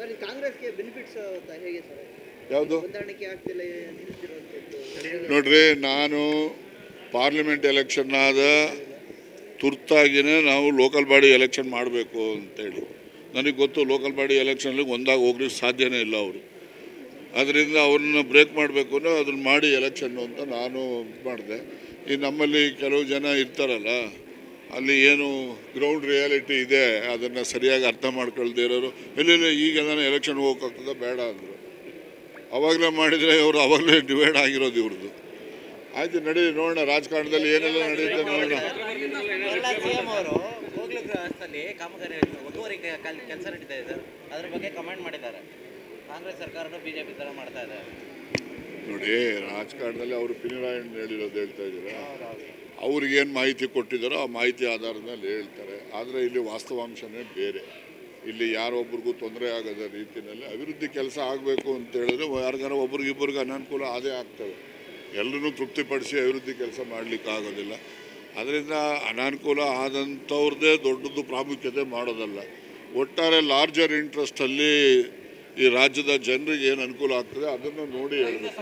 Sir ಇದು ಕಾಂಗ್ರೆಸ್ಗೆ benefits ಹೇಗೆ ಸರ್ ಯಾವುದು ಹೊಂದಾಣಿಕೆ ಆಗ್ತಿಲ್ಲ ನಿಲ್ಲಿಸಿರುವಂಥದ್ದು ನೋಡ್ರಿ, ನಾನು ಪಾರ್ಲಿಮೆಂಟ್ ಎಲೆಕ್ಷನ್ ಆದ ತುರ್ತಾಗಿನೇ ನಾವು ಲೋಕಲ್ ಬಾಡಿ ಎಲೆಕ್ಷನ್ ಮಾಡಬೇಕು ಅಂತೇಳಿ ನನಗೆ ಗೊತ್ತು. ಲೋಕಲ್ ಬಾಡಿ ಎಲೆಕ್ಷನ್ಗೆ ಒಂದಾಗ ಹೋಗ್ಲಿಕ್ಕೆ ಸಾಧ್ಯನೇ ಇಲ್ಲ ಅವರು. ಅದರಿಂದ ಅವ್ರನ್ನ ಬ್ರೇಕ್ ಮಾಡಬೇಕು ಅಂದರೆ ಅದನ್ನ ಮಾಡಿ ಎಲೆಕ್ಷನ್ನು ಅಂತ ನಾನು ಮಾಡಿದೆ. ಈ ನಮ್ಮಲ್ಲಿ ಕೆಲವು ಜನ ಇರ್ತಾರಲ್ಲ, ಅಲ್ಲಿ ಏನು ಗ್ರೌಂಡ್ ರಿಯಾಲಿಟಿ ಇದೆ ಅದನ್ನು ಸರಿಯಾಗಿ ಅರ್ಥ ಮಾಡ್ಕೊಳ್ದೇ ಇರೋರು ಎಲ್ಲೆಲ್ಲ ಈಗೆಲ್ಲ ಎಲೆಕ್ಷನ್ ಹೋಗೋಕ್ಕಾಗ್ತದೆ ಬೇಡ ಅಂದರು. ಅವಾಗಲೇ ಮಾಡಿದರೆ ಅವರು ಅವಾಗಲೇ ಡಿವೈಡ್ ಆಗಿರೋದು ಇವ್ರದ್ದು. ಆಯ್ತು, ನಡೀಲಿ ನೋಡೋಣ ರಾಜಕಾರಣದಲ್ಲಿ ಏನೆಲ್ಲ ನಡೆಯುತ್ತೆ ನೋಡೋಣ. ಸಿಎಂ ಅವರು ಹೋಗ್ಲಿಕ್ಕೆ ಕಾಮಗಾರಿ ಒತ್ತುವರಿ ಕೆಲಸ ನಡೀತಾ ಇದೆ, ಅದ್ರ ಬಗ್ಗೆ ಕಮೆಂಟ್ ಮಾಡಿದ್ದಾರೆ. ಕಾಂಗ್ರೆಸ್ ಸರ್ಕಾರನು ಬಿಜೆಪಿ ತರ ಮಾಡ್ತಾ ಇದೆ. ನೋಡಿ, ರಾಜಕಾರಣದಲ್ಲಿ ಅವರು ಪಿನರಾಯಣ್ ಹೇಳಿರೋದು ಹೇಳ್ತಾ ಇದ್ದಾರೆ. ಅವ್ರಿಗೇನು ಮಾಹಿತಿ ಕೊಟ್ಟಿದ್ದಾರೋ ಆ ಮಾಹಿತಿ ಆಧಾರದ ಮೇಲೆ ಹೇಳ್ತಾರೆ. ಆದರೆ ಇಲ್ಲಿ ವಾಸ್ತವಾಂಶನೇ ಬೇರೆ. ಇಲ್ಲಿ ಯಾರೊಬ್ರಿಗೂ ತೊಂದರೆ ಆಗದ ರೀತಿಯಲ್ಲಿ ಅಭಿವೃದ್ಧಿ ಕೆಲಸ ಆಗಬೇಕು ಅಂತ ಹೇಳಿದ್ರೆ ಯಾರಿಗಾರ ಒಬ್ರಿಗಿಬ್ಬರಿಗೆ ಅನಾನುಕೂಲ ಅದೇ ಆಗ್ತವೆ. ಎಲ್ಲರೂ ತೃಪ್ತಿಪಡಿಸಿ ಅಭಿವೃದ್ಧಿ ಕೆಲಸ ಮಾಡಲಿಕ್ಕೆ ಆಗೋದಿಲ್ಲ. ಅದರಿಂದ ಅನಾನುಕೂಲ ಆದಂಥವ್ರದ್ದೇ ದೊಡ್ಡದು ಪ್ರಾಮುಖ್ಯತೆ ಮಾಡೋದಲ್ಲ. ಒಟ್ಟಾರೆ ಲಾರ್ಜರ್ ಇಂಟ್ರೆಸ್ಟಲ್ಲಿ ಈ ರಾಜ್ಯದ ಜನರಿಗೆ ಏನು ಅನುಕೂಲ ಆಗ್ತದೆ ಅದನ್ನು ನೋಡಿ ಹೇಳಬೇಕು.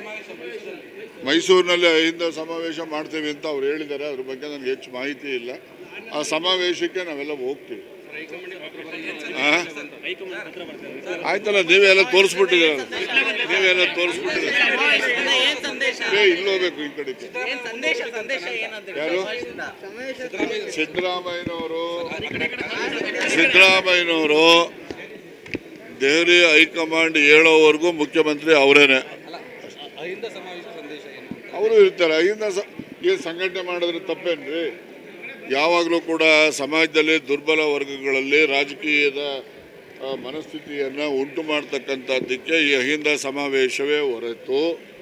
ಮೈಸೂರಿನಲ್ಲಿ ಅಹಿಂದ ಸಮಾವೇಶ ಮಾಡ್ತೀವಿ ಅಂತ ಅವ್ರು ಹೇಳಿದ್ದಾರೆ. ಅದ್ರ ಬಗ್ಗೆ ನನಗೆ ಹೆಚ್ಚು ಮಾಹಿತಿ ಇಲ್ಲ. ಆ ಸಮಾವೇಶಕ್ಕೆ ನಾವೆಲ್ಲ ಹೋಗ್ತೀವಿ. ಆಯ್ತಲ್ಲ, ನೀವೆಲ್ಲ ತೋರಿಸ್ಬಿಟ್ಟಿದ್ದೀರ. ಇಲ್ಲಿ ಹೋಗ್ಬೇಕು ಈ ಕಡೆಗೆ. ಯಾರು? ಸಿದ್ದರಾಮಯ್ಯನವರು ದೆಹಲಿ ಹೈಕಮಾಂಡ್ ಹೇಳೋವರೆಗೂ ಮುಖ್ಯಮಂತ್ರಿ ಅವರೇನೆ. ಅವರು ಇರ್ತಾರೆ. ಏನು ಸಂಘಟನೆ ಮಾಡಿದ್ರೆ ತಪ್ಪೇನ್ರಿ? ಯಾವಾಗಲೂ ಕೂಡ ಸಮಾಜದಲ್ಲಿ ದುರ್ಬಲ ವರ್ಗಗಳಲ್ಲಿ ರಾಜಕೀಯದ ಮನಸ್ಥಿತಿಯನ್ನು ಉಂಟು ಮಾಡ್ತಕ್ಕಂಥದ್ದಕ್ಕೆ ಈ ಅಹಿಂದ ಸಮಾವೇಶವೇ ಹೊರತು